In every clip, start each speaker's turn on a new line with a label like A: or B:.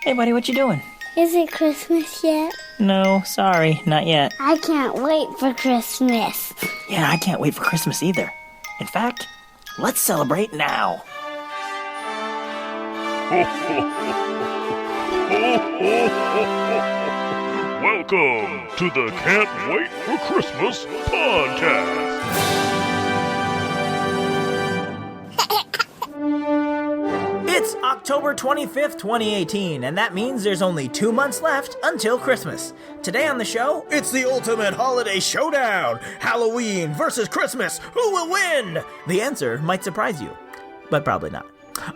A: Hey, buddy, what you doing?
B: Is it Christmas yet?
A: No, sorry, not yet.
B: I can't wait for Christmas.
A: Yeah, I can't wait for Christmas either. In fact, let's celebrate now.
C: Welcome to the Can't Wait for Christmas podcast.
A: It's October 25th, 2018, and that means there's only 2 months left until Christmas. Today on the show, it's the ultimate holiday showdown. Halloween versus Christmas. Who will win? The answer might surprise you, but probably not.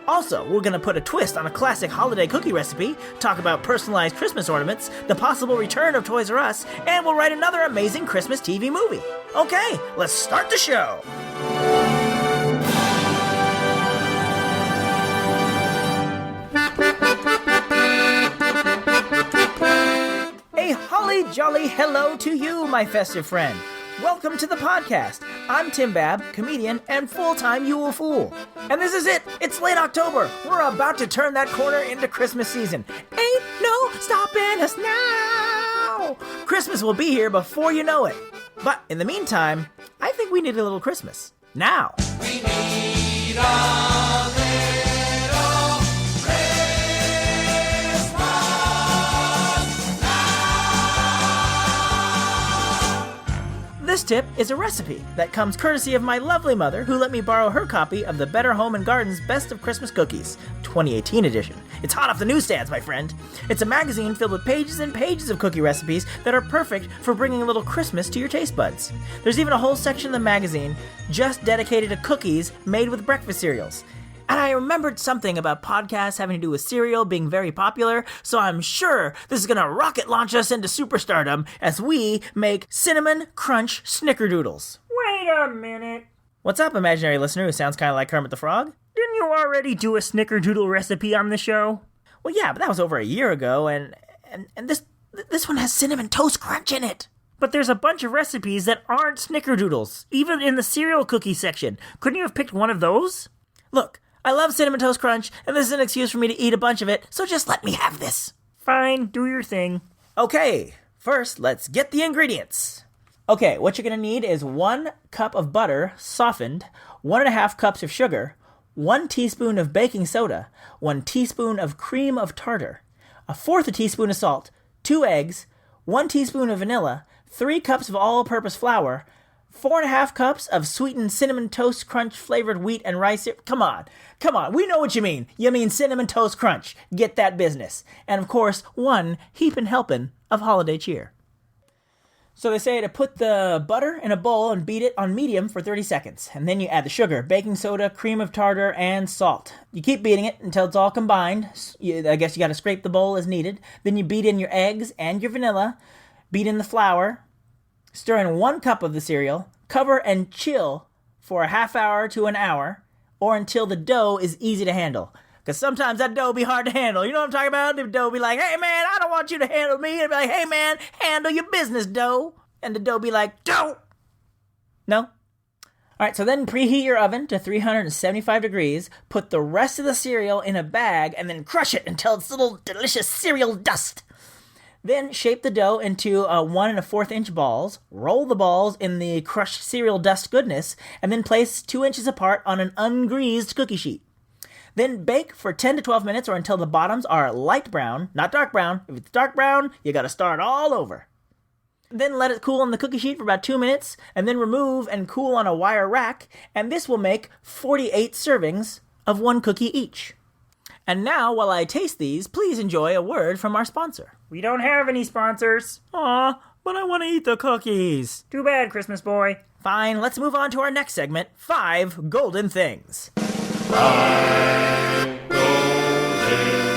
A: Also, we're going to put a twist on a classic holiday cookie recipe, talk about personalized Christmas ornaments, the possible return of Toys R Us, and we'll write another amazing Christmas TV movie. Okay, let's start the show. A holly jolly hello to you, my festive friend. Welcome to the podcast. I'm Tim Babb, comedian and full-time Yule Fool. And this is it. It's late October. We're about to turn that corner into Christmas season. Ain't no stopping us now. Christmas will be here before you know it. But in the meantime, I think we need a little Christmas. Now.
D: We need a little Christmas now.
A: This tip is a recipe that comes courtesy of my lovely mother, who let me borrow her copy of the Better Home and Garden's Best of Christmas Cookies, 2018 edition. It's hot off the newsstands, my friend. It's a magazine filled with pages and pages of cookie recipes that are perfect for bringing a little Christmas to your taste buds. There's even a whole section of the magazine just dedicated to cookies made with breakfast cereals. And I remembered something about podcasts having to do with cereal being very popular, so I'm sure this is going to rocket launch us into superstardom as we make Cinnamon Crunch Snickerdoodles. Wait a minute. What's up, imaginary listener who sounds kind of like Kermit the Frog? Didn't you already do a Snickerdoodle recipe on the show? Well, yeah, but that was over a year ago, and this one has Cinnamon Toast Crunch in it. But there's a bunch of recipes that aren't Snickerdoodles, even in the cereal cookie section. Couldn't you have picked one of those? Look, I love Cinnamon Toast Crunch, and this is an excuse for me to eat a bunch of it, so just let me have this. Fine, do your thing. Okay, first, let's get the ingredients. Okay, what you're going to need is 1 cup of butter, softened, 1.5 cups of sugar, 1 teaspoon of baking soda, 1 teaspoon of cream of tartar, 1/4 teaspoon of salt, 2 eggs, 1 teaspoon of vanilla, 3 cups of all-purpose flour, 4.5 cups of sweetened Cinnamon Toast Crunch flavored wheat and rice. Come on, we know what you mean. You mean Cinnamon Toast Crunch. Get that business. And of course, 1 heapin' helping of holiday cheer. So they say to put the butter in a bowl and beat it on medium for 30 seconds. And then you add the sugar, baking soda, cream of tartar, and salt. You keep beating it until it's all combined. I guess you got to scrape the bowl as needed. Then you beat in your eggs and your vanilla. Beat in the flour. Stir in 1 cup of the cereal, cover and chill for a half hour to an hour, or until the dough is easy to handle. Because sometimes that dough be hard to handle. You know what I'm talking about? The dough be like, hey man, I don't want you to handle me. And be like, hey man, handle your business, dough. And the dough be like, don't. No? Alright, so then preheat your oven to 375 degrees, put the rest of the cereal in a bag, and then crush it until it's little delicious cereal dust. Then shape the dough into 1 1/4 inch balls, roll the balls in the crushed cereal dust goodness, and then place 2 inches apart on an ungreased cookie sheet. Then bake for 10 to 12 minutes or until the bottoms are light brown, not dark brown. If it's dark brown, you gotta start all over. Then let it cool on the cookie sheet for about 2 minutes, and then remove and cool on a wire rack, and this will make 48 servings of 1 cookie each. And now, while I taste these, please enjoy a word from our sponsor. We don't have any sponsors. Aw, but I want to eat the cookies. Too bad, Christmas boy. Fine, let's move on to our next segment, 5 Golden Things.
C: 5 golden things.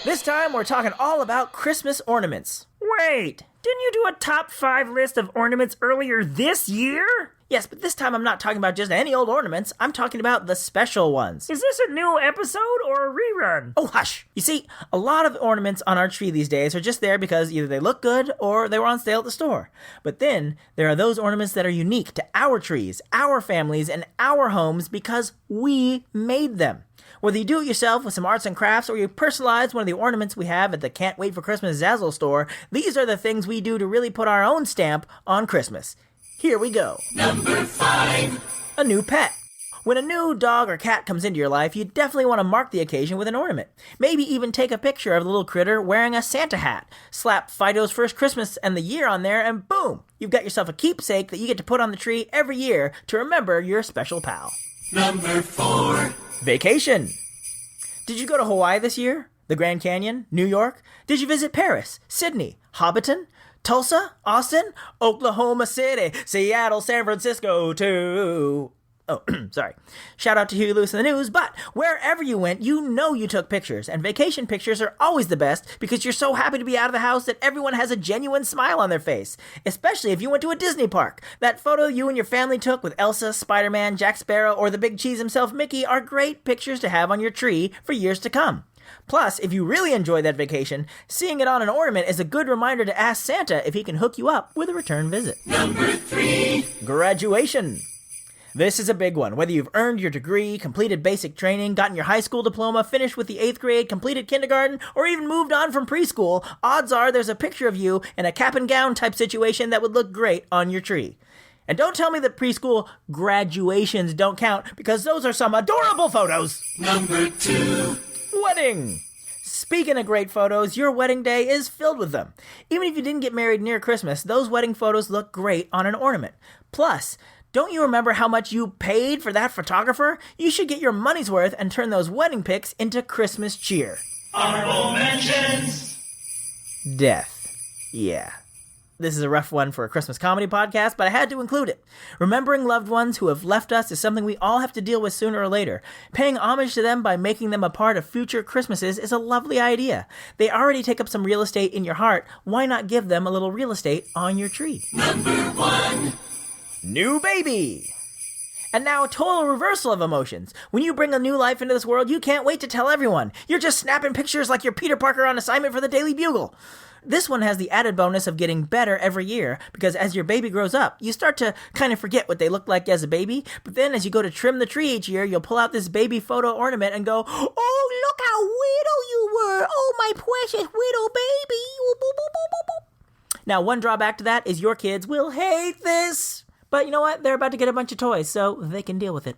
A: This time, we're talking all about Christmas ornaments. Wait, didn't you do a top 5 list of ornaments earlier this year? Yes, but this time I'm not talking about just any old ornaments. I'm talking about the special ones.
E: Is this a new episode or a rerun?
A: Oh, hush. You see, a lot of ornaments on our tree these days are just there because either they look good or they were on sale at the store. But then there are those ornaments that are unique to our trees, our families, and our homes because we made them. Whether you do it yourself with some arts and crafts or you personalize one of the ornaments we have at the Can't Wait for Christmas Zazzle store, these are the things we do to really put our own stamp on Christmas. Here we go.
D: Number 5.
A: A new pet. When a new dog or cat comes into your life, you definitely want to mark the occasion with an ornament. Maybe even take a picture of the little critter wearing a Santa hat. Slap Fido's first Christmas and the year on there, and boom! You've got yourself a keepsake that you get to put on the tree every year to remember your special pal.
D: Number 4.
A: Vacation. Did you go to Hawaii this year? The Grand Canyon? New York? Did you visit Paris? Sydney? Hobbiton? Tulsa? Austin? Oklahoma City? Seattle? San Francisco too? Oh, sorry. Shout out to Huey Lewis in the News, but wherever you went, you know you took pictures, and vacation pictures are always the best because you're so happy to be out of the house that everyone has a genuine smile on their face, especially if you went to a Disney park. That photo you and your family took with Elsa, Spider-Man, Jack Sparrow, or the big cheese himself, Mickey, are great pictures to have on your tree for years to come. Plus, if you really enjoy that vacation, seeing it on an ornament is a good reminder to ask Santa if he can hook you up with a return visit.
D: Number 3.
A: Graduation. This is a big one. Whether you've earned your degree, completed basic training, gotten your high school diploma, finished with the 8th grade, completed kindergarten, or even moved on from preschool, odds are there's a picture of you in a cap and gown type situation that would look great on your tree. And don't tell me that preschool graduations don't count, because those are some adorable photos.
D: Number 2.
A: Wedding. Speaking of great photos, your wedding day is filled with them. Even if you didn't get married near Christmas, those wedding photos look great on an ornament. Plus, don't you remember how much you paid for that photographer? You should get your money's worth and turn those wedding pics into Christmas cheer.
D: Honorable mentions.
A: Death. Yeah. This is a rough one for a Christmas comedy podcast, but I had to include it. Remembering loved ones who have left us is something we all have to deal with sooner or later. Paying homage to them by making them a part of future Christmases is a lovely idea. They already take up some real estate in your heart. Why not give them a little real estate on your tree?
D: Number 1.
A: New baby! And now a total reversal of emotions. When you bring a new life into this world, you can't wait to tell everyone. You're just snapping pictures like you're Peter Parker on assignment for the Daily Bugle. This one has the added bonus of getting better every year, because as your baby grows up, you start to kind of forget what they looked like as a baby, but then as you go to trim the tree each year, you'll pull out this baby photo ornament and go, "Oh, look how widow you were! Oh, my precious widow baby!" Now, one drawback to that is your kids will hate this. But you know what? They're about to get a bunch of toys, so they can deal with it.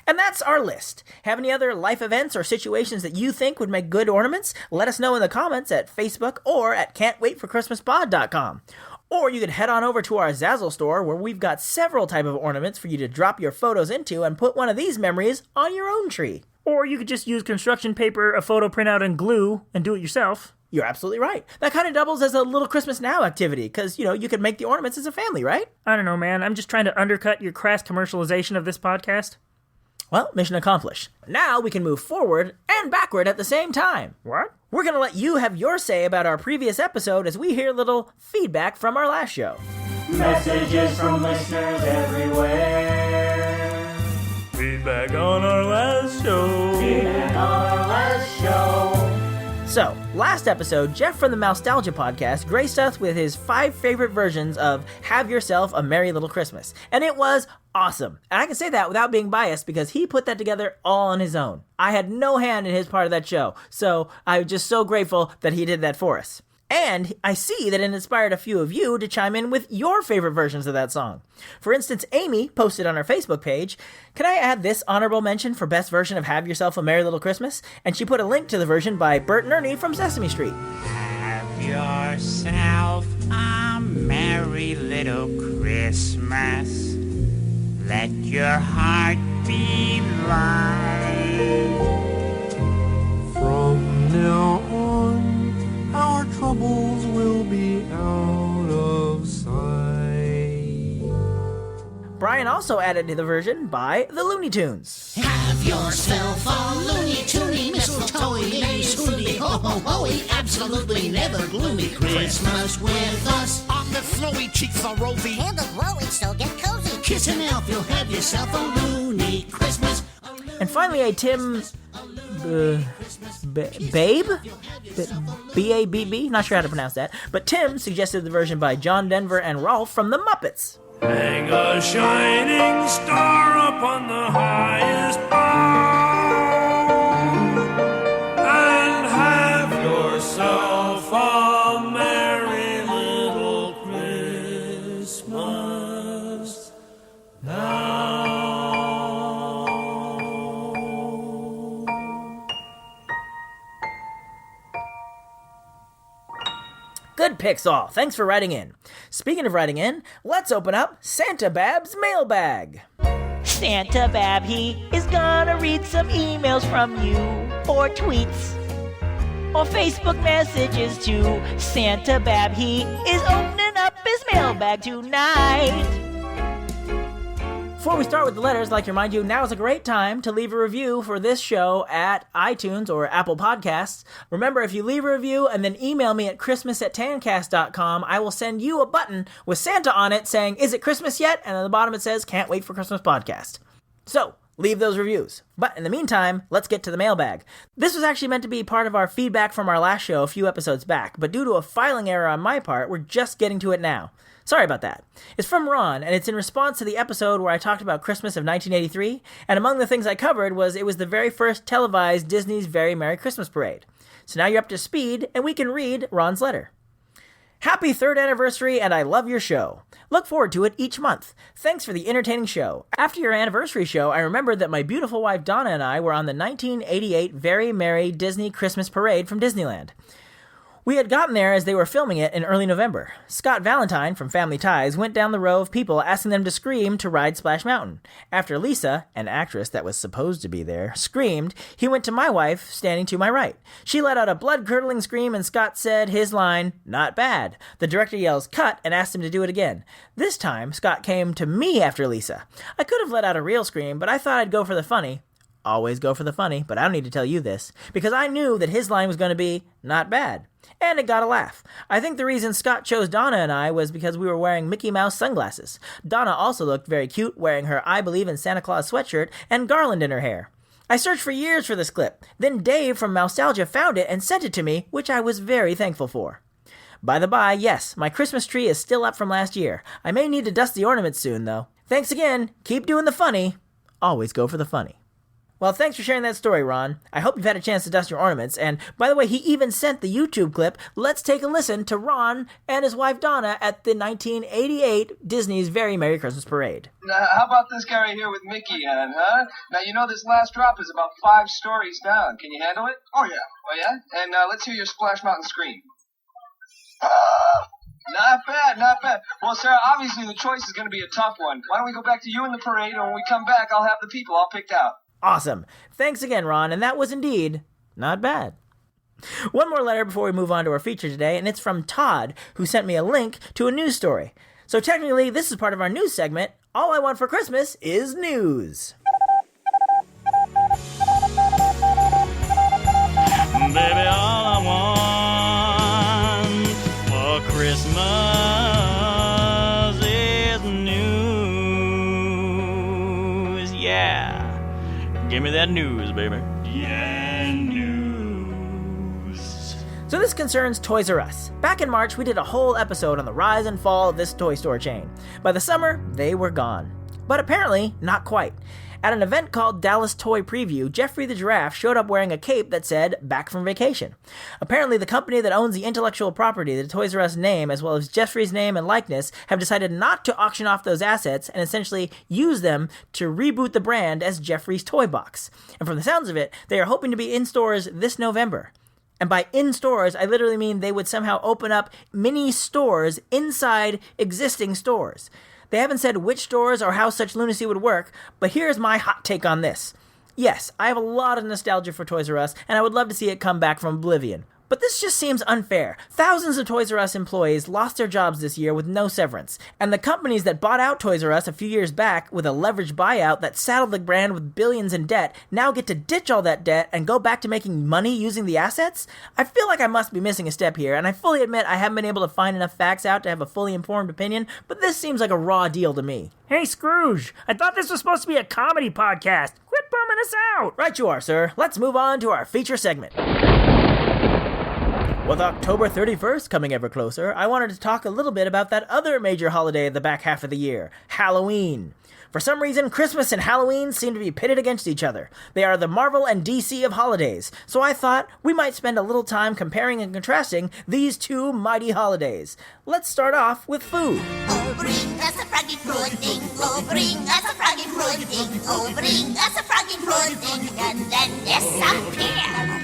A: And that's our list. Have any other life events or situations that you think would make good ornaments? Let us know in the comments at Facebook or at can'twaitforchristmaspod.com. Or you could head on over to our Zazzle store where we've got several type of ornaments for you to drop your photos into and put one of these memories on your own tree.
E: Or you could just use construction paper, a photo printout, and glue and do it yourself.
A: You're absolutely right. That kind of doubles as a little Christmas Now activity, because, you could make the ornaments as a family, right?
E: I don't know, man. I'm just trying to undercut your crass commercialization of this podcast.
A: Well, mission accomplished. Now we can move forward and backward at the same time.
E: What?
A: We're going to let you have your say about our previous episode as we hear little feedback from our last show.
F: Messages from listeners everywhere.
E: Feedback on our last show.
F: Feedback on our last show.
A: So, last episode, Jeff from the Mousetalgia podcast graced us with his 5 favorite versions of Have Yourself a Merry Little Christmas. And it was awesome. And I can say that without being biased because he put that together all on his own. I had no hand in his part of that show. So, I'm just so grateful that he did that for us. And I see that it inspired a few of you to chime in with your favorite versions of that song. For instance, Amy posted on our Facebook page, "Can I add this honorable mention for best version of Have Yourself a Merry Little Christmas?" And she put a link to the version by Bert and Ernie from Sesame Street.
G: Have yourself a merry little Christmas. Let your heart be light.
H: From now on, our troubles will be out of sight.
A: Brian also added to the version by the Looney Tunes.
I: Have yourself a Looney Toony mistletoe-y, nice-hooty, ho-ho-ho-y, absolutely never gloomy Christmas with us.
G: On the flowy cheeks are rosy.
I: And the growing still get cozy.
G: Kiss
I: It's an elf, you'll have yourself a loony Christmas.
A: And finally, a Tim... Babb? B-A-B-B? Not sure how to pronounce that. But Tim suggested the version by John Denver and Rolf from the Muppets.
C: Hang a shining star up on the highest bough, and have yourself a merry little Christmas now.
A: Good picks all. Thanks for writing in. Speaking of writing in, let's open up Santa Babb's mailbag.
J: Santa Babb, he is gonna read some emails from you, or tweets, or Facebook messages too. Santa Babb, he is opening up his mailbag tonight.
A: Before we start with the letters, I'd like to remind you, now is a great time to leave a review for this show at iTunes or Apple Podcasts. Remember, if you leave a review and then email me at christmas@tancast.com, I will send you a button with Santa on it saying, "Is it Christmas yet?" And at the bottom it says, "Can't wait for Christmas podcast." So, leave those reviews. But in the meantime, let's get to the mailbag. This was actually meant to be part of our feedback from our last show a few episodes back, but due to a filing error on my part, we're just getting to it now. Sorry about that. It's from Ron, and it's in response to the episode where I talked about Christmas of 1983, and among the things I covered was it was the very first televised Disney's Very Merry Christmas Parade. So now you're up to speed, and we can read Ron's letter. Happy 3rd anniversary, and I love your show. Look forward to it each month. Thanks for the entertaining show. After your anniversary show, I remembered that my beautiful wife Donna and I were on the 1988 Very Merry Disney Christmas Parade from Disneyland. We had gotten there as they were filming it in early November. Scott Valentine from Family Ties went down the row of people asking them to scream to ride Splash Mountain. After Lisa, an actress that was supposed to be there, screamed, he went to my wife, standing to my right. She let out a blood-curdling scream and Scott said his line, "Not bad." The director yells, "Cut," and asked him to do it again. This time, Scott came to me after Lisa. I could have let out a real scream, but I thought I'd go for the funny. Always go for the funny, but I don't need to tell you this, because I knew that his line was going to be, "Not bad." And it got a laugh. I think the reason Scott chose Donna and I was because we were wearing Mickey Mouse sunglasses. Donna also looked very cute, wearing her I Believe in Santa Claus sweatshirt and garland in her hair. I searched for years for this clip. Then Dave from Mousetalgia found it and sent it to me, which I was very thankful for. By the by, yes, my Christmas tree is still up from last year. I may need to dust the ornaments soon, though. Thanks again. Keep doing the funny. Always go for the funny. Well, thanks for sharing that story, Ron. I hope you've had a chance to dust your ornaments. And, by the way, he even sent the YouTube clip. Let's take a listen to Ron and his wife Donna at the 1988 Disney's Very Merry Christmas Parade.
K: How about this guy right here with Mickey on, huh? Now, you know this last drop is about 5 stories down. Can you handle it? Oh, yeah. Oh, yeah? And let's hear your Splash Mountain scream. Not bad, not bad. Well, Sarah, obviously the choice is going to be a tough one. Why don't we go back to you in the parade, and when we come back, I'll have the people all picked out.
A: Awesome. Thanks again, Ron, and that was indeed not bad. One more letter before we move on to our feature today, and it's from Todd, who sent me a link to a news story. So technically, this is part of our news segment, All I Want for Christmas is News.
L: Baby, all I want for Christmas is news. Yeah. Give me that news, baby. Yeah, news.
A: So this concerns Toys R Us. Back in March, we did a whole episode on the rise and fall of this toy store chain. By the summer, they were gone. But apparently, not quite. At an event called Dallas Toy Preview, Jeffrey the Giraffe showed up wearing a cape that said, "Back from Vacation." Apparently, the company that owns the intellectual property, the Toys R Us name, as well as Jeffrey's name and likeness, have decided not to auction off those assets and essentially use them to reboot the brand as Jeffrey's Toy Box. And from the sounds of it, they are hoping to be in stores this November. And by in stores, I literally mean they would somehow open up mini stores inside existing stores. They haven't said which stores or how such lunacy would work, but here's my hot take on this. Yes, I have a lot of nostalgia for Toys R Us, and I would love to see it come back from oblivion. But this just seems unfair. Thousands of Toys R Us employees lost their jobs this year with no severance, and the companies that bought out Toys R Us a few years back with a leveraged buyout that saddled the brand with billions in debt now get to ditch all that debt and go back to making money using the assets? I feel like I must be missing a step here, and I fully admit I haven't been able to find enough facts out to have a fully informed opinion, but this seems like a raw deal to me.
E: Hey, Scrooge, I thought this was supposed to be a comedy podcast. Quit bumming us out.
A: Right you are, sir. Let's move on to our feature segment. With October 31st coming ever closer, I wanted to talk a little bit about that other major holiday of the back half of the year, Halloween. For some reason, Christmas and Halloween seem to be pitted against each other. They are the Marvel and DC of holidays, so I thought we might spend a little time comparing and contrasting these two mighty holidays. Let's start off with food.
I: Oh, bring us a froggy pudding. Oh, bring us a froggy pudding. Oh, bring us a froggy pudding, and then disappear.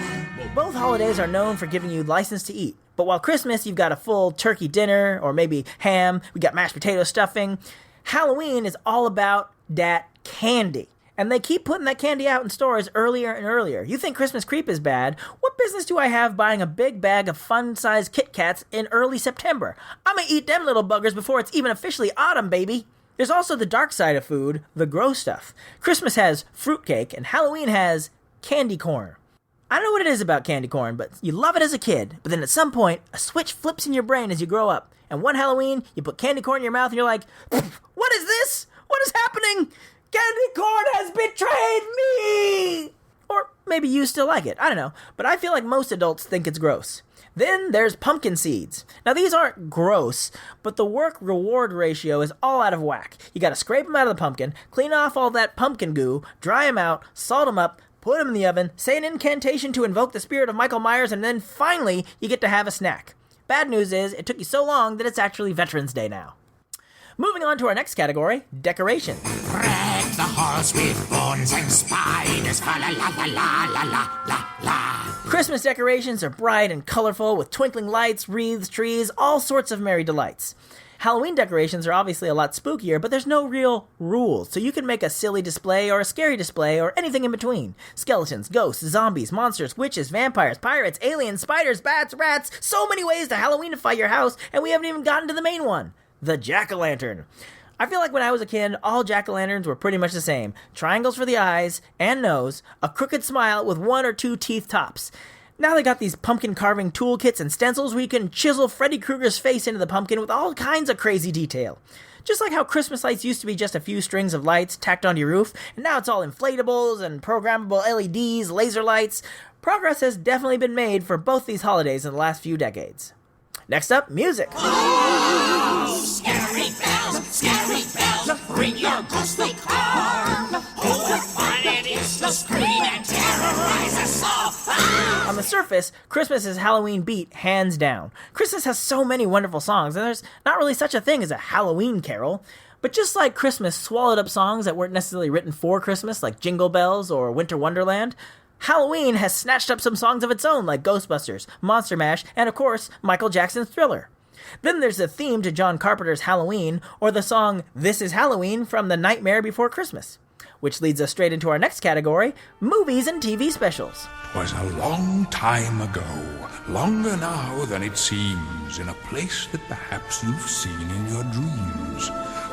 A: Both holidays are known for giving you license to eat, but while Christmas you've got a full turkey dinner, or maybe ham, we got mashed potato stuffing, Halloween is all about that candy. And they keep putting that candy out in stores earlier and earlier. You think Christmas creep is bad? What business do I have buying a big bag of fun-sized Kit Kats in early September? I'm gonna eat them little buggers before it's even officially autumn, baby. There's also the dark side of food, the gross stuff. Christmas has fruitcake, and Halloween has candy corn. I don't know what it is about candy corn, but you love it as a kid, but then at some point, a switch flips in your brain as you grow up. And one Halloween, you put candy corn in your mouth and you're like, what is this? What is happening? Candy corn has betrayed me! Or maybe you still like it, I don't know, but I feel like most adults think it's gross. Then there's pumpkin seeds. Now these aren't gross, but the work-reward ratio is all out of whack. You gotta scrape them out of the pumpkin, clean off all that pumpkin goo, dry them out, salt them up, put them in the oven, say an incantation to invoke the spirit of Michael Myers, and then finally, you get to have a snack. Bad news is, it took you so long that it's actually Veterans Day now. Moving on to our next category, decorations.
G: Wreck the halls with bones and spiders, fa la la la la la la la la.
A: Christmas decorations are bright and colorful with twinkling lights, wreaths, trees, all sorts of merry delights. Halloween decorations are obviously a lot spookier, but there's no real rules, so you can make a silly display or a scary display or anything in between. Skeletons, ghosts, zombies, monsters, witches, vampires, pirates, aliens, spiders, bats, rats, so many ways to Halloweenify your house, and we haven't even gotten to the main one, the jack-o'-lantern. I feel like when I was a kid, all jack-o'-lanterns were pretty much the same. Triangles for the eyes and nose, a crooked smile with 1 or 2 teeth tops. Now they got these pumpkin carving toolkits and stencils where you can chisel Freddy Krueger's face into the pumpkin with all kinds of crazy detail. Just like how Christmas lights used to be just a few strings of lights tacked onto your roof, and now it's all inflatables and programmable LEDs, laser lights. Progress has definitely been made for both these holidays in the last few decades. Next up, music.
I: Oh, scary bells, bring your ghostly car. Oh, what fun it is to scream and terrorize us all. Ah!
A: On the surface, Christmas is Halloween beat, hands down. Christmas has so many wonderful songs, and there's not really such a thing as a Halloween carol. But just like Christmas swallowed up songs that weren't necessarily written for Christmas, like Jingle Bells or Winter Wonderland, Halloween has snatched up some songs of its own, like Ghostbusters, Monster Mash, and of course, Michael Jackson's Thriller. Then there's the theme to John Carpenter's Halloween, or the song This Is Halloween from The Nightmare Before Christmas. Which leads us straight into our next category, movies and TV specials.
M: 'Twas a long time ago, longer now than it seems, in a place that perhaps you've seen in your dreams.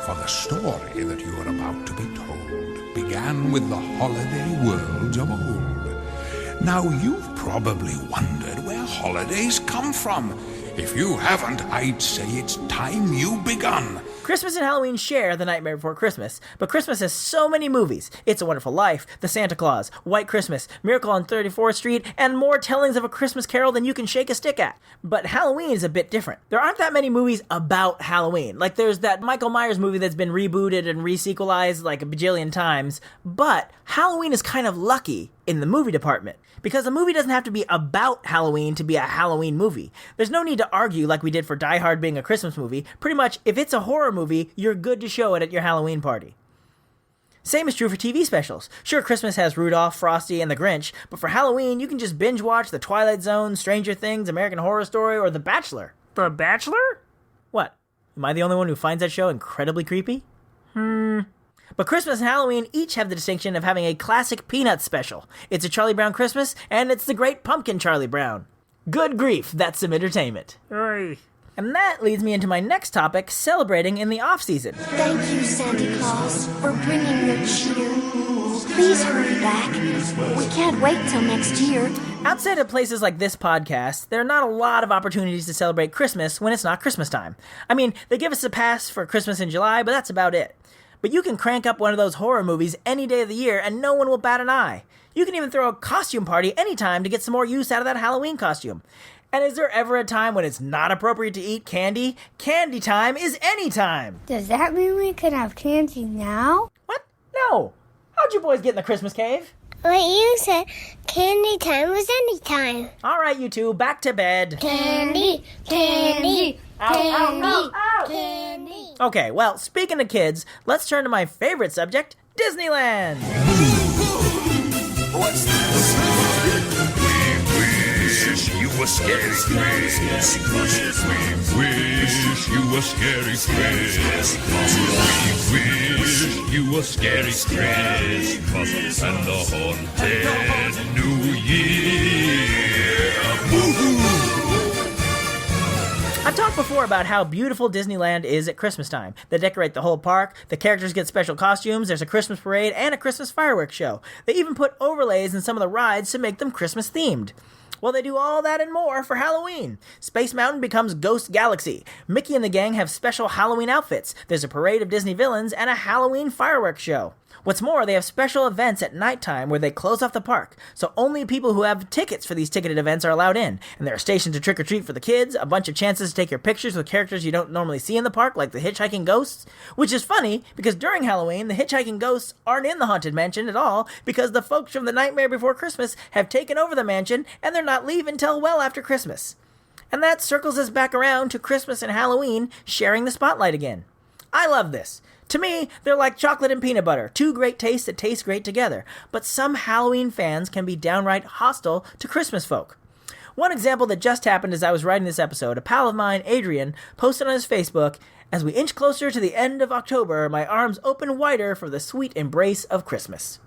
M: For the story that you are about to be told began with the holiday worlds of old. Now you've probably wondered where holidays come from. If you haven't, I'd say it's time you begun.
A: Christmas and Halloween share The Nightmare Before Christmas, but Christmas has so many movies. It's a Wonderful Life, The Santa Claus, White Christmas, Miracle on 34th Street, and more tellings of A Christmas Carol than you can shake a stick at. But Halloween is a bit different. There aren't that many movies about Halloween. Like there's that Michael Myers movie that's been rebooted and resequelized like a bajillion times, but Halloween is kind of lucky in the movie department. Because a movie doesn't have to be about Halloween to be a Halloween movie. There's no need to argue like we did for Die Hard being a Christmas movie. Pretty much, if it's a horror movie, you're good to show it at your Halloween party. Same is true for TV specials. Sure, Christmas has Rudolph, Frosty, and the Grinch, but for Halloween, you can just binge watch The Twilight Zone, Stranger Things, American Horror Story, or The Bachelor.
E: The Bachelor?
A: What? Am I the only one who finds that show incredibly creepy? But Christmas and Halloween each have the distinction of having a classic Peanuts special. It's a Charlie Brown Christmas, and it's the Great Pumpkin Charlie Brown. Good grief, that's some entertainment.
E: Oy.
A: And that leads me into my next topic, celebrating in the off-season.
B: Thank you, Santa Claus, for bringing your cheer. Please hurry back. We can't wait till next year.
A: Outside of places like this podcast, there are not a lot of opportunities to celebrate Christmas when it's not Christmas time. I mean, they give us a pass for Christmas in July, but that's about it. But you can crank up one of those horror movies any day of the year and no one will bat an eye. You can even throw a costume party anytime to get some more use out of that Halloween costume. And is there ever a time when it's not appropriate to eat candy? Candy time is any time.
B: Does that mean we can have candy now?
A: What? No. How'd you boys get in the Christmas cave?
B: What you said, candy time was any time.
A: All right, you two, back to bed.
B: Candy, candy, candy, candy.
A: Okay, well, speaking of kids, let's turn to my favorite subject, Disneyland.
I: What's this?
C: Wish you were scary Chris. We wish you were scary Chris. We wish you were scary Christmas and the haunted New Year.
A: I've talked before about how beautiful Disneyland is at Christmas time. They decorate the whole park, the characters get special costumes, there's a Christmas parade, and a Christmas fireworks show. They even put overlays in some of the rides to make them Christmas themed. Well, they do all that and more for Halloween. Space Mountain becomes Ghost Galaxy. Mickey and the gang have special Halloween outfits. There's a parade of Disney villains and a Halloween fireworks show. What's more, they have special events at nighttime where they close off the park, so only people who have tickets for these ticketed events are allowed in. And there are stations to trick-or-treat for the kids, a bunch of chances to take your pictures with characters you don't normally see in the park, like the hitchhiking ghosts. Which is funny, because during Halloween, the hitchhiking ghosts aren't in the Haunted Mansion at all, because the folks from The Nightmare Before Christmas have taken over the mansion, and they're not leaving till well after Christmas. And that circles us back around to Christmas and Halloween sharing the spotlight again. I love this. To me, they're like chocolate and peanut butter, two great tastes that taste great together. But some Halloween fans can be downright hostile to Christmas folk. One example that just happened as I was writing this episode, a pal of mine, Adrian, posted on his Facebook, "As we inch closer to the end of October, my arms open wider for the sweet embrace of Christmas."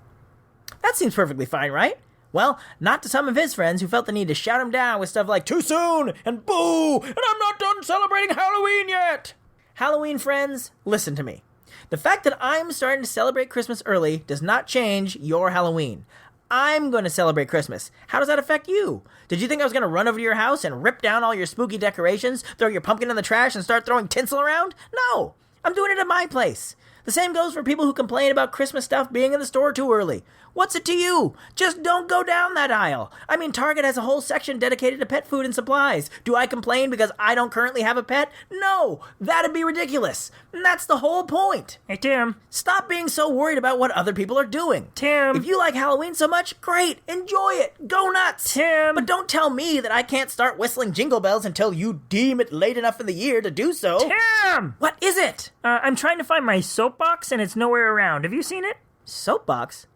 A: That seems perfectly fine, right? Well, not to some of his friends who felt the need to shout him down with stuff like "too soon" and "boo" and "I'm not done celebrating Halloween yet." Halloween friends, listen to me. The fact that I'm starting to celebrate Christmas early does not change your Halloween. I'm going to celebrate Christmas. How does that affect you? Did you think I was going to run over to your house and rip down all your spooky decorations, throw your pumpkin in the trash, and start throwing tinsel around? No! I'm doing it at my place. The same goes for people who complain about Christmas stuff being in the store too early. What's it to you? Just don't go down that aisle. I mean, Target has a whole section dedicated to pet food and supplies. Do I complain because I don't currently have a pet? No, that'd be ridiculous. And that's the whole point.
E: Hey, Tim.
A: Stop being so worried about what other people are doing.
E: Tim.
A: If you like Halloween so much, great. Enjoy it. Go nuts.
E: Tim.
A: But don't tell me that I can't start whistling Jingle Bells until you deem it late enough in the year to do so.
E: Tim!
A: What is it?
E: I'm trying to find my soapbox and it's nowhere around. Have you seen it?
A: Soapbox?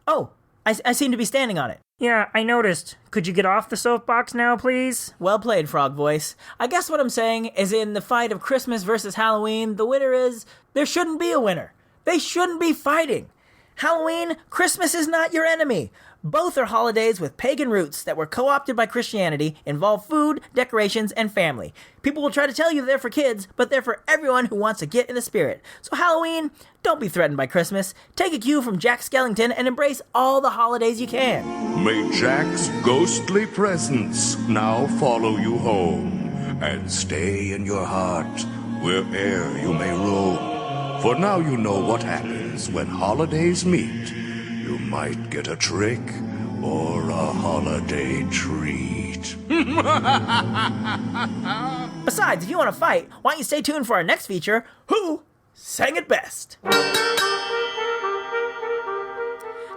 A: Oh, I seem to be standing on it.
E: Yeah, I noticed. Could you get off the soapbox now, please?
A: Well played, Frog Voice. I guess what I'm saying is in the fight of Christmas versus Halloween, the winner is, there shouldn't be a winner. They shouldn't be fighting. Halloween, Christmas is not your enemy. Both are holidays with pagan roots that were co-opted by Christianity, involve food, decorations, and family. People will try to tell you they're for kids, but they're for everyone who wants to get in the spirit. So Halloween, don't be threatened by Christmas. Take a cue from Jack Skellington and embrace all the holidays you can.
M: May Jack's ghostly presence now follow you home, and stay in your heart where'er you may roam. For now you know what happens when holidays meet. You might get a trick or a holiday treat.
A: Besides, if you want to fight, why don't you stay tuned for our next feature, Who Sang It Best?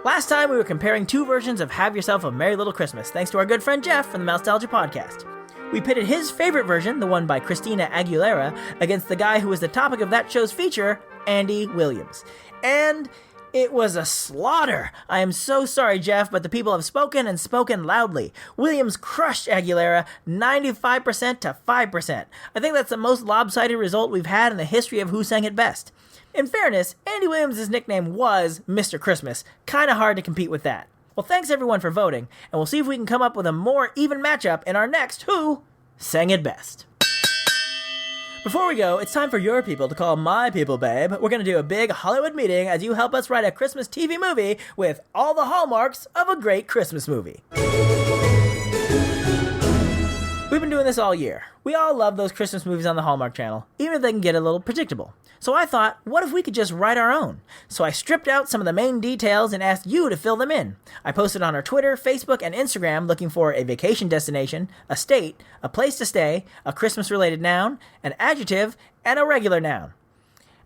A: Last time we were comparing two versions of Have Yourself a Merry Little Christmas, thanks to our good friend Jeff from the Mousetalgia podcast. We pitted his favorite version, the one by Christina Aguilera, against the guy who was the topic of that show's feature, Andy Williams. And it was a slaughter. I am so sorry, Jeff, but the people have spoken and spoken loudly. Williams crushed Aguilera 95% to 5%. I think that's the most lopsided result we've had in the history of Who Sang It Best. In fairness, Andy Williams' nickname was Mr. Christmas. Kinda hard to compete with that. Well, thanks everyone for voting, and we'll see if we can come up with a more even matchup in our next Who Sang It Best. Before we go, it's time for your people to call my people, babe. We're going to do a big Hollywood meeting as you help us write a Christmas TV movie with all the hallmarks of a great Christmas movie. We've been doing this all year. We all love those Christmas movies on the Hallmark Channel, even if they can get a little predictable. So I thought, what if we could just write our own? So I stripped out some of the main details and asked you to fill them in. I posted on our Twitter, Facebook, and Instagram looking for a vacation destination, a state, a place to stay, a Christmas-related noun, an adjective, and a regular noun.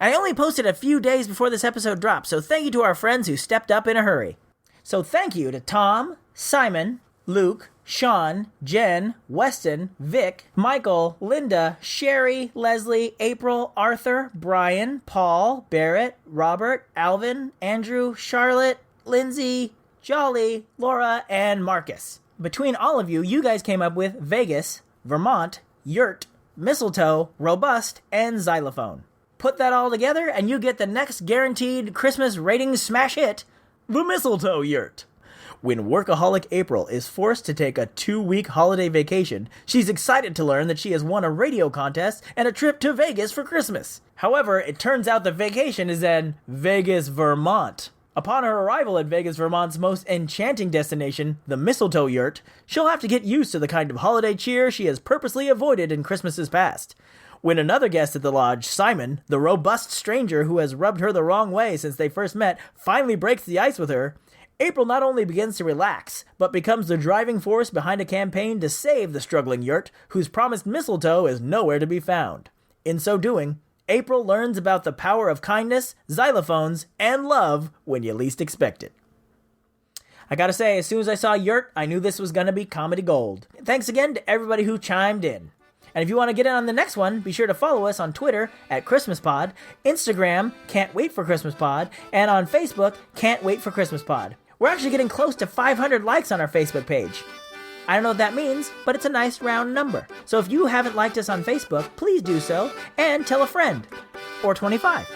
A: I only posted a few days before this episode dropped, so thank you to our friends who stepped up in a hurry. So thank you to Tom, Simon, Luke, Sean, Jen, Weston, Vic, Michael, Linda, Sherry, Leslie, April, Arthur, Brian, Paul, Barrett, Robert, Alvin, Andrew, Charlotte, Lindsay, Jolly, Laura, and Marcus. Between all of you, you guys came up with Vegas, Vermont, yurt, mistletoe, robust, and xylophone. Put that all together and you get the next guaranteed Christmas ratings smash hit, the mistletoe yurt. When workaholic April is forced to take a 2-week holiday vacation, she's excited to learn that she has won a radio contest and a trip to Vegas for Christmas. However, it turns out the vacation is in Vegas, Vermont. Upon her arrival at Vegas, Vermont's most enchanting destination, the mistletoe yurt, she'll have to get used to the kind of holiday cheer she has purposely avoided in Christmases past. When another guest at the lodge, Simon, the robust stranger who has rubbed her the wrong way since they first met, finally breaks the ice with her, April not only begins to relax, but becomes the driving force behind a campaign to save the struggling yurt, whose promised mistletoe is nowhere to be found. In so doing, April learns about the power of kindness, xylophones, and love when you least expect it. I gotta say, as soon as I saw yurt, I knew this was gonna be comedy gold. Thanks again to everybody who chimed in. And if you want to get in on the next one, be sure to follow us on Twitter at ChristmasPod, Instagram, Can't Wait for Christmas Pod, and on Facebook, Can't Wait for Christmas Pod. We're actually getting close to 500 likes on our Facebook page. I don't know what that means, but it's a nice round number. So if you haven't liked us on Facebook, please do so, and tell a friend. Or 25.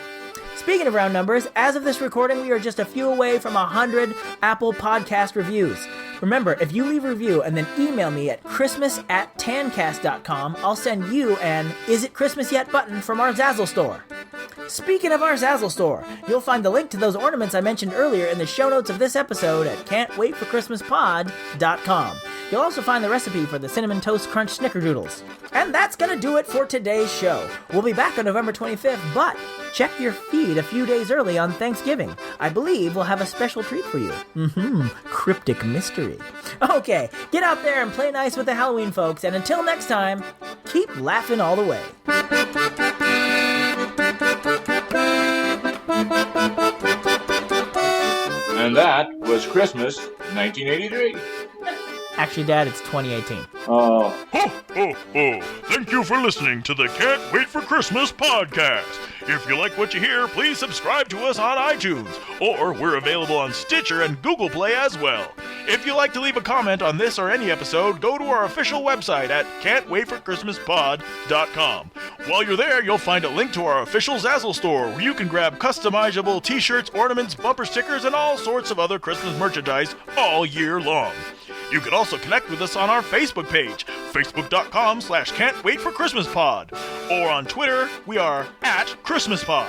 A: Speaking of round numbers, as of this recording, we are just a few away from 100 Apple Podcast reviews. Remember, if you leave a review and then email me at christmas@tancast.com, I'll send you an Is It Christmas Yet button from our Zazzle store. Speaking of our Zazzle store, you'll find the link to those ornaments I mentioned earlier in the show notes of this episode at can'twaitforchristmaspod.com. You'll also find the recipe for the Cinnamon Toast Crunch snickerdoodles. And that's gonna do it for today's show. We'll be back on November 25th, but check your feed a few days early on Thanksgiving. I believe we'll have a special treat for you. Cryptic mystery. Okay, get out there and play nice with the Halloween folks, and until next time, keep laughing all the way.
N: And that was Christmas 1983.
A: Actually, Dad, it's 2018.
N: Oh.
C: Ho, ho, ho. Thank you for listening to the Can't Wait for Christmas podcast. If you like what you hear, please subscribe to us on iTunes, or we're available on Stitcher and Google Play as well. If you'd like to leave a comment on this or any episode, go to our official website at can'twaitforchristmaspod.com. While you're there, you'll find a link to our official Zazzle store, where you can grab customizable t-shirts, ornaments, bumper stickers, and all sorts of other Christmas merchandise all year long. You can also connect with us on our Facebook page, facebook.com/can'twaitforchristmaspod. Or on Twitter, we are @ChristmasPod.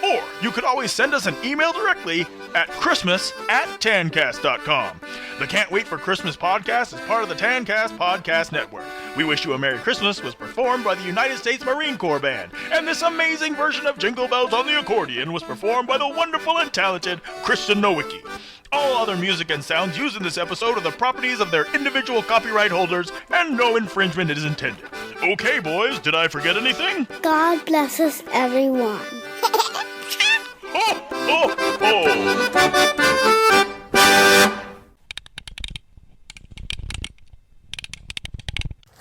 C: Or you could always send us an email directly at christmas@tancast.com. The Can't Wait for Christmas podcast is part of the Tancast Podcast Network. We Wish You a Merry Christmas was performed by the United States Marine Corps Band, and this amazing version of Jingle Bells on the accordion was performed by the wonderful and talented Kristen Nowicki. All other music and sounds used in this episode are the properties of their individual copyright holders, and no infringement is intended. Okay, boys, did I forget anything?
B: God bless us, everyone.
C: Ho, ho, ho!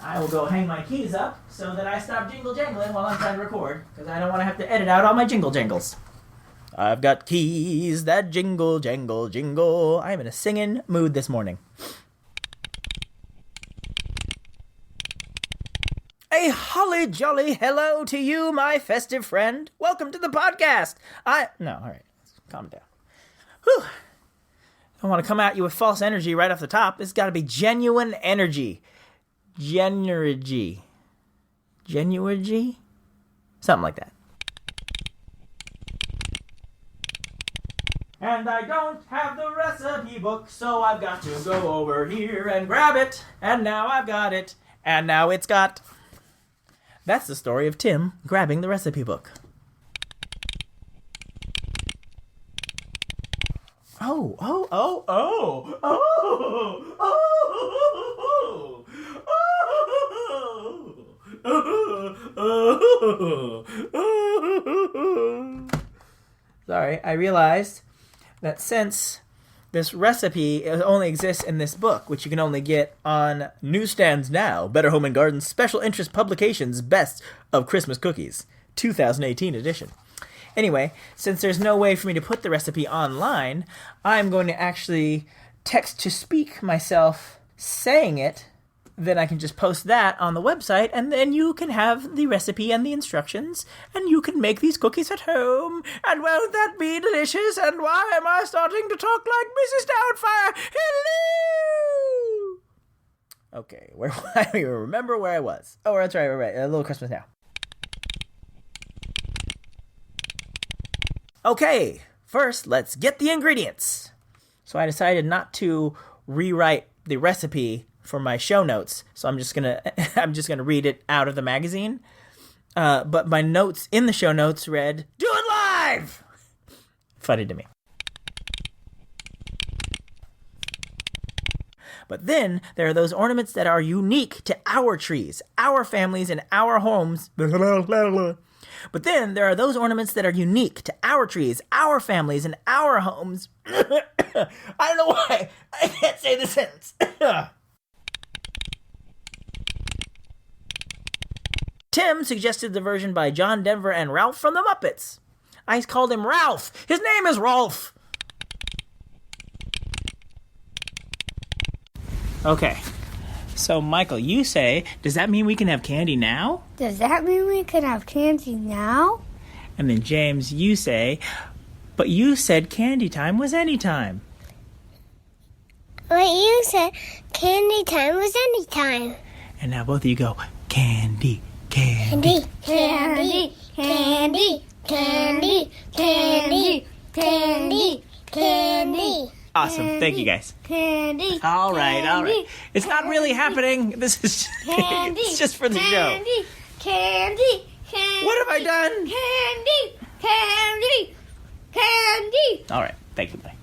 A: I will go hang my keys up so that I stop jingle jangling while I'm trying to record, because I don't want to have to edit out all my jingle jangles. I've got keys that jingle, jangle, jingle. I'm in a singing mood this morning. A holly jolly hello to you, my festive friend. Welcome to the podcast. All right, calm down. Whew. I want to come at you with false energy right off the top. It's got to be genuine energy. Genuergy. Genuergy? Something like that. And I don't have the recipe book, so I've got to go over here and grab it. And now I've got it. And now it's got... That's the story of Tim grabbing the recipe book. Oh. Sorry, I realized that since this recipe only exists in this book, which you can only get on newsstands now, Better Home and Garden's Special Interest Publications Best of Christmas Cookies, 2018 edition. Anyway, since there's no way for me to put the recipe online, I'm going to actually text-to-speak myself saying it. Then I can just post that on the website, and then you can have the recipe and the instructions, and you can make these cookies at home. And won't that be delicious? And why am I starting to talk like Mrs. Doubtfire? Hello! Okay, I don't even remember where I was. Oh, that's right, A Little Christmas Now. Okay, first, let's get the ingredients. So I decided not to rewrite the recipe for my show notes, so I'm just gonna read it out of the magazine. But my notes in the show notes read, "Do it live!" Funny to me. But then there are those ornaments that are unique to our trees, our families, and our homes. But then there are those ornaments that are unique to our trees, our families, and our homes. I don't know why I can't say the sentence. Tim suggested the version by John Denver and Ralph from the Muppets. I called him Ralph. His name is Rolf. Okay. So, Michael, you say, does that mean we can have candy now?
B: Does that mean we can have candy now?
A: And then, James, you say, but you said candy time was any time.
B: But you said candy time was any time.
A: And now both of you go, candy,
B: candy, candy, candy, candy, candy, candy, candy.
A: Awesome. Thank you, guys.
B: Candy.
A: All right. It's not really happening. This is it's just for the show.
B: Candy.
A: What have I done?
B: Candy.
A: All right. Thank you, bye.